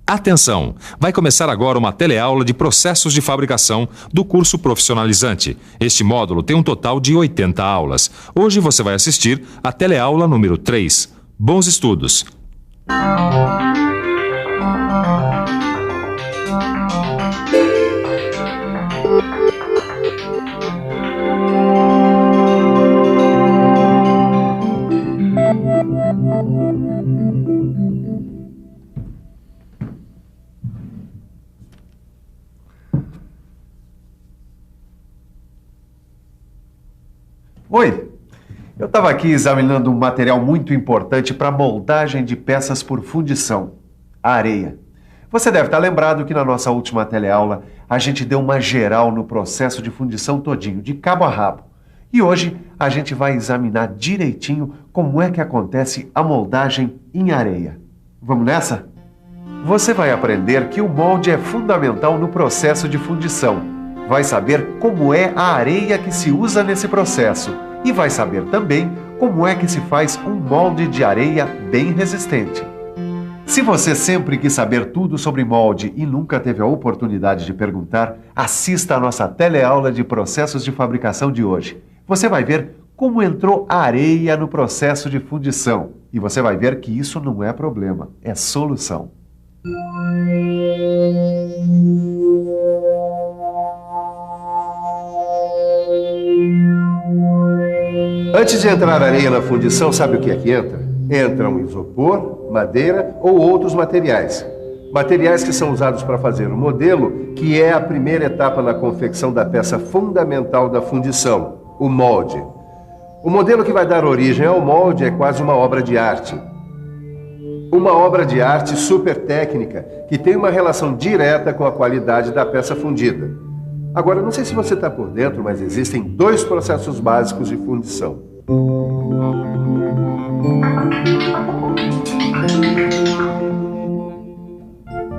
Atenção! Vai começar agora uma teleaula de processos de fabricação do curso profissionalizante. Este módulo tem um total de 80 aulas. Hoje você vai assistir a teleaula número 3. Bons estudos! Oi, eu estava aqui examinando um material muito importante para moldagem de peças por fundição, a areia. Você deve estar lembrado que na nossa última teleaula a gente deu uma geral no processo de fundição todinho, de cabo a rabo. E hoje a gente vai examinar direitinho como é que acontece a moldagem em areia. Vamos nessa? Você vai aprender que o molde é fundamental no processo de fundição. Vai saber como é a areia que se usa nesse processo e vai saber também como é que se faz um molde de areia bem resistente. Se você sempre quis saber tudo sobre molde e nunca teve a oportunidade de perguntar, assista a nossa teleaula de processos de fabricação de hoje. Você vai ver como entrou a areia no processo de fundição e você vai ver que isso não é problema, é solução. Antes de entrar areia na fundição, sabe o que é que entra? Entram isopor, madeira ou outros materiais. Materiais que são usados para fazer o modelo, que é a primeira etapa na confecção da peça fundamental da fundição, o molde. O modelo que vai dar origem ao molde é quase uma obra de arte. Uma obra de arte super técnica, que tem uma relação direta com a qualidade da peça fundida. Agora, não sei se você está por dentro, mas existem dois processos básicos de fundição.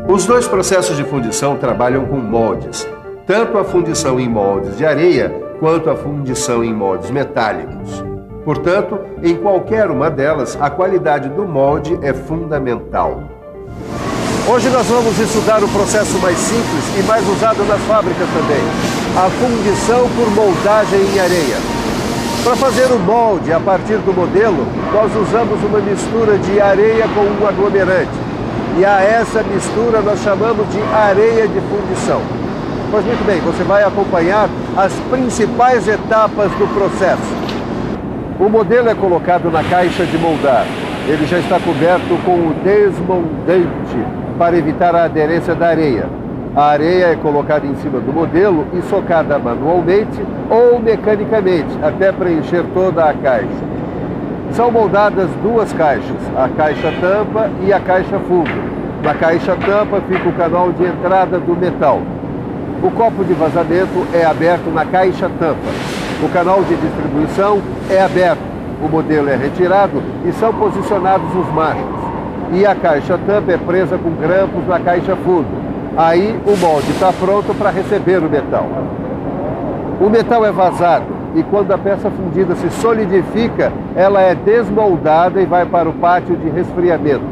Os dois processos de fundição trabalham com moldes, tanto a fundição em moldes de areia, quanto a fundição em moldes metálicos. Portanto, em qualquer uma delas, a qualidade do molde é fundamental. Hoje nós vamos estudar o processo mais simples e mais usado nas fábricas também, a fundição por moldagem em areia. Para fazer o molde a partir do modelo, nós usamos uma mistura de areia com um aglomerante. E a essa mistura nós chamamos de areia de fundição. Pois muito bem, você vai acompanhar as principais etapas do processo. O modelo é colocado na caixa de moldar. Ele já está coberto com o desmoldante para evitar a aderência da areia. A areia é colocada em cima do modelo e socada manualmente ou mecanicamente até preencher toda a caixa. São moldadas duas caixas, a caixa tampa e a caixa fundo. Na caixa tampa fica o canal de entrada do metal. O copo de vazamento é aberto na caixa tampa. O canal de distribuição é aberto. O modelo é retirado e são posicionados os machos. E a caixa tampa é presa com grampos na caixa fundo. Aí o molde está pronto para receber o metal. O metal é vazado e quando a peça fundida se solidifica, ela é desmoldada e vai para o pátio de resfriamento.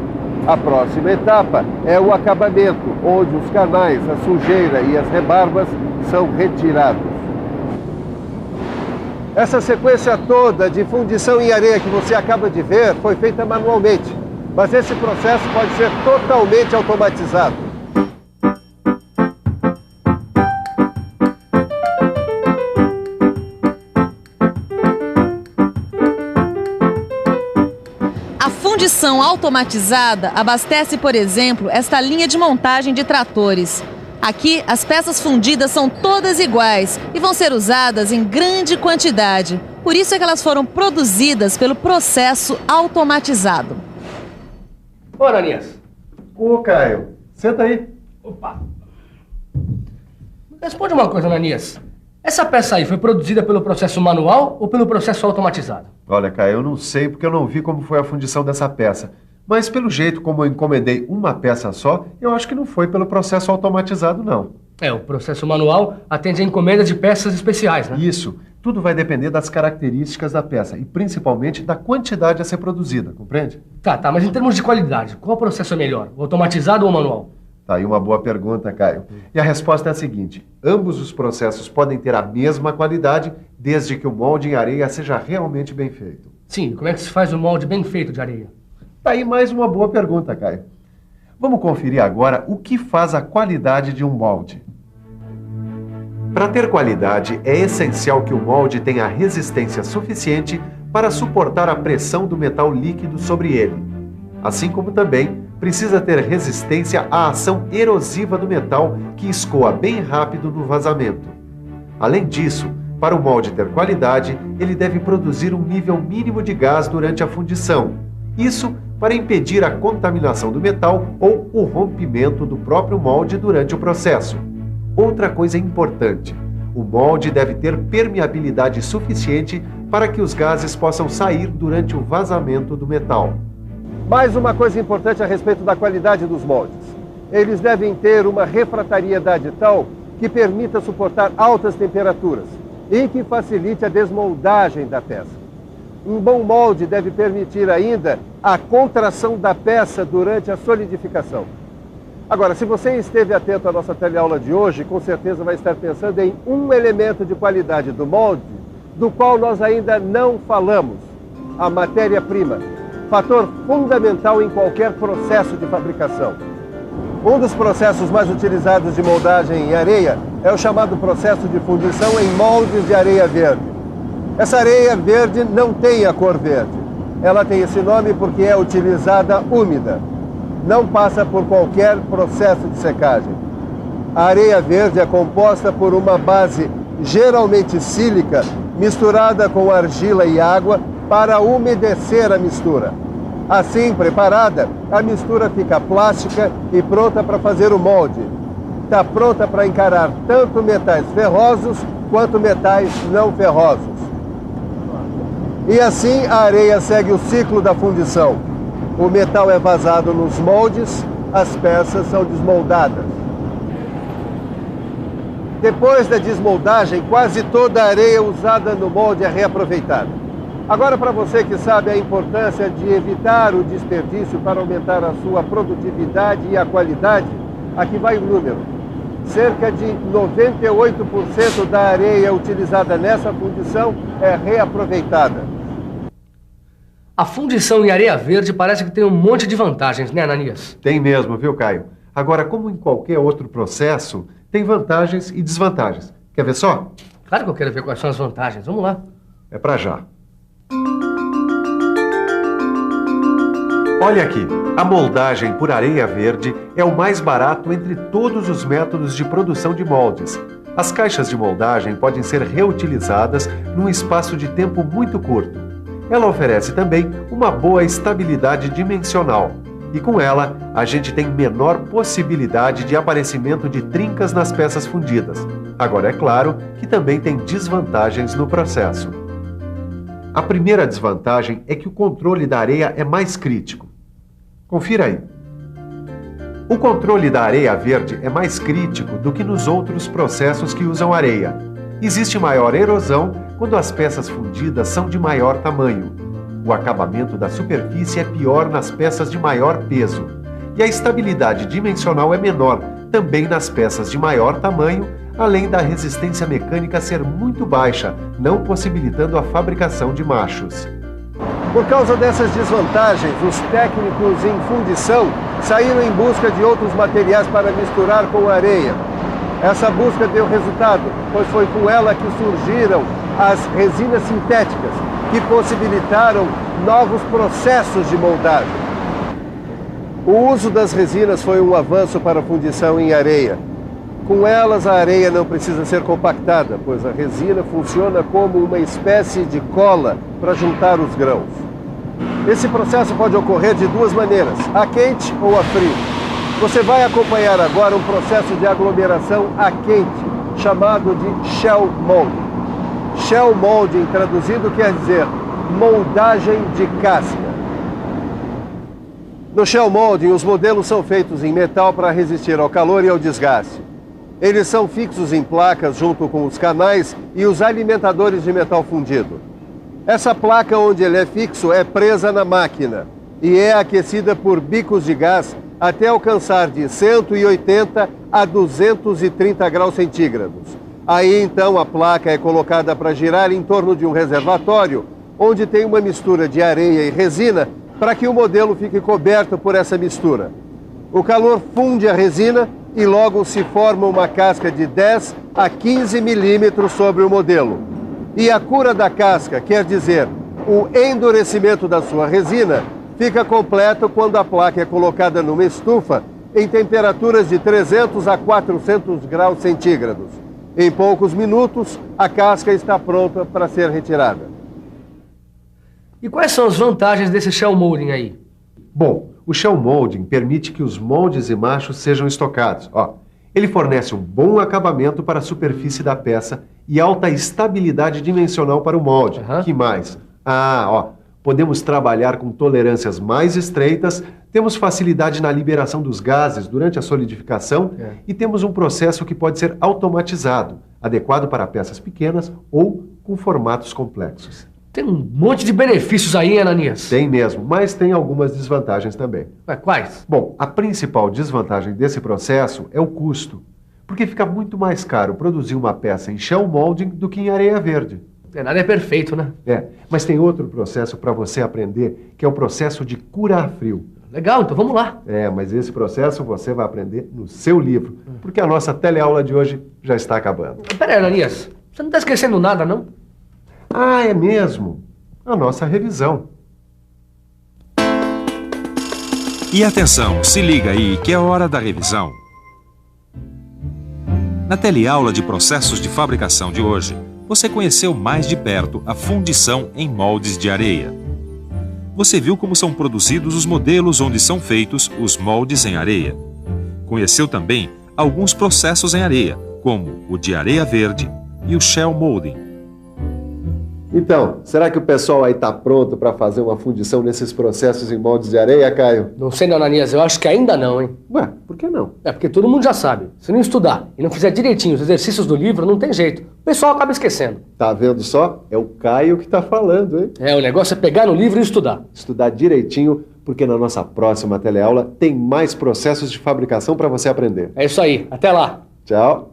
A próxima etapa é o acabamento, onde os canais, a sujeira e as rebarbas são retirados. Essa sequência toda de fundição em areia que você acaba de ver foi feita manualmente. Mas esse processo pode ser totalmente automatizado. A fundição automatizada abastece, por exemplo, esta linha de montagem de tratores. Aqui, as peças fundidas são todas iguais e vão ser usadas em grande quantidade. Por isso é que elas foram produzidas pelo processo automatizado. Ô, Ananias. Ô, Caio, senta aí. Opa. Responde uma coisa, Ananias. Essa peça aí foi produzida pelo processo manual ou pelo processo automatizado? Olha, Caio, eu não sei porque eu não vi como foi a fundição dessa peça. Mas pelo jeito como eu encomendei uma peça só, eu acho que não foi pelo processo automatizado, não. O processo manual atende a encomendas de peças especiais, né? Isso. Tudo vai depender das características da peça e principalmente da quantidade a ser produzida, compreende? Tá, mas em termos de qualidade, qual processo é melhor? O automatizado ou o manual? Tá aí uma boa pergunta, Caio. E a resposta é a seguinte: ambos os processos podem ter a mesma qualidade, desde que o molde em areia seja realmente bem feito. Sim, como é que se faz um molde bem feito de areia? Tá aí mais uma boa pergunta, Caio. Vamos conferir agora o que faz a qualidade de um molde. Para ter qualidade, é essencial que o molde tenha resistência suficiente para suportar a pressão do metal líquido sobre ele. Assim como também precisa ter resistência à ação erosiva do metal, que escoa bem rápido no vazamento. Além disso, para o molde ter qualidade, ele deve produzir um nível mínimo de gás durante a fundição. Isso para impedir a contaminação do metal ou o rompimento do próprio molde durante o processo. Outra coisa importante: o molde deve ter permeabilidade suficiente para que os gases possam sair durante o vazamento do metal. Mais uma coisa importante a respeito da qualidade dos moldes. Eles devem ter uma refratariedade tal que permita suportar altas temperaturas e que facilite a desmoldagem da peça. Um bom molde deve permitir ainda a contração da peça durante a solidificação. Agora, se você esteve atento à nossa teleaula de hoje, com certeza vai estar pensando em um elemento de qualidade do molde, do qual nós ainda não falamos: a matéria-prima, fator fundamental em qualquer processo de fabricação. Um dos processos mais utilizados de moldagem em areia é o chamado processo de fundição em moldes de areia verde. Essa areia verde não tem a cor verde. Ela tem esse nome porque é utilizada úmida. Não passa por qualquer processo de secagem. A areia verde é composta por uma base geralmente sílica misturada com argila e água para umedecer a mistura. Assim preparada, a mistura fica plástica e pronta para fazer o molde. Está pronta para encarar tanto metais ferrosos quanto metais não ferrosos. E assim a areia segue o ciclo da fundição. O metal é vazado nos moldes, as peças são desmoldadas. Depois da desmoldagem, quase toda a areia usada no molde é reaproveitada. Agora, para você que sabe a importância de evitar o desperdício para aumentar a sua produtividade e a qualidade, aqui vai o número. Cerca de 98% da areia utilizada nessa fundição é reaproveitada. A fundição em areia verde parece que tem um monte de vantagens, né, Ananias? Tem mesmo, viu, Caio? Agora, como em qualquer outro processo, tem vantagens e desvantagens. Quer ver só? Claro que eu quero ver quais são as vantagens. Vamos lá. É pra já. Olha aqui, a moldagem por areia verde é o mais barato entre todos os métodos de produção de moldes. As caixas de moldagem podem ser reutilizadas num espaço de tempo muito curto. Ela oferece também uma boa estabilidade dimensional. E com ela, a gente tem menor possibilidade de aparecimento de trincas nas peças fundidas. Agora, é claro que também tem desvantagens no processo. A primeira desvantagem é que o controle da areia é mais crítico. Confira aí. O controle da areia verde é mais crítico do que nos outros processos que usam areia. Existe maior erosão quando as peças fundidas são de maior tamanho. O acabamento da superfície é pior nas peças de maior peso. E a estabilidade dimensional é menor, também nas peças de maior tamanho, além da resistência mecânica ser muito baixa, não possibilitando a fabricação de machos. Por causa dessas desvantagens, os técnicos em fundição saíram em busca de outros materiais para misturar com a areia. Essa busca deu resultado, pois foi com ela que surgiram as resinas sintéticas, que possibilitaram novos processos de moldagem. O uso das resinas foi um avanço para a fundição em areia. Com elas, a areia não precisa ser compactada, pois a resina funciona como uma espécie de cola para juntar os grãos. Esse processo pode ocorrer de duas maneiras, a quente ou a frio. Você vai acompanhar agora um processo de aglomeração a quente, chamado de shell molding. Shell molding, traduzido, quer dizer moldagem de casca. No shell molding, os modelos são feitos em metal para resistir ao calor e ao desgaste. Eles são fixos em placas junto com os canais e os alimentadores de metal fundido. Essa placa onde ele é fixo é presa na máquina e é aquecida por bicos de gás até alcançar de 180 a 230 graus centígrados. Aí então a placa é colocada para girar em torno de um reservatório, onde tem uma mistura de areia e resina para que o modelo fique coberto por essa mistura. O calor funde a resina e logo se forma uma casca de 10 a 15 milímetros sobre o modelo. E a cura da casca, quer dizer, o endurecimento da sua resina, fica completo quando a placa é colocada numa estufa em temperaturas de 300 a 400 graus centígrados. Em poucos minutos, a casca está pronta para ser retirada. E quais são as vantagens desse shell molding aí? Bom, o shell molding permite que os moldes e machos sejam estocados. Ele fornece um bom acabamento para a superfície da peça e alta estabilidade dimensional para o molde. Que mais? Podemos trabalhar com tolerâncias mais estreitas, temos facilidade na liberação dos gases durante a solidificação e temos um processo que pode ser automatizado, adequado para peças pequenas ou com formatos complexos. Tem um monte de benefícios aí, hein, Ananias? Tem mesmo, mas tem algumas desvantagens também. Quais? Bom, a principal desvantagem desse processo é o custo, porque fica muito mais caro produzir uma peça em shell molding do que em areia verde. Nada é perfeito, né? Mas tem outro processo para você aprender, que é o processo de cura a frio. Legal, então vamos lá. Mas esse processo você vai aprender no seu livro, porque a nossa teleaula de hoje já está acabando. Pera aí, Ananias, você não está esquecendo nada, não? É mesmo. A nossa revisão. E atenção, se liga aí que é hora da revisão. Na teleaula de processos de fabricação de hoje, você conheceu mais de perto a fundição em moldes de areia. Você viu como são produzidos os modelos onde são feitos os moldes em areia. Conheceu também alguns processos em areia, como o de areia verde e o shell molding. Então, será que o pessoal aí está pronto para fazer uma fundição nesses processos em moldes de areia, Caio? Não sei, não, Ananias, eu acho que ainda não, hein? Por que não? Porque todo mundo já sabe. Se não estudar e não fizer direitinho os exercícios do livro, não tem jeito. O pessoal acaba esquecendo. Tá vendo só? É o Caio que tá falando, hein? O negócio é pegar no livro e estudar. Estudar direitinho, porque na nossa próxima teleaula tem mais processos de fabricação para você aprender. É isso aí. Até lá. Tchau.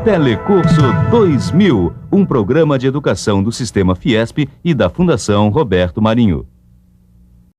Telecurso 2000, um programa de educação do Sistema Fiesp e da Fundação Roberto Marinho.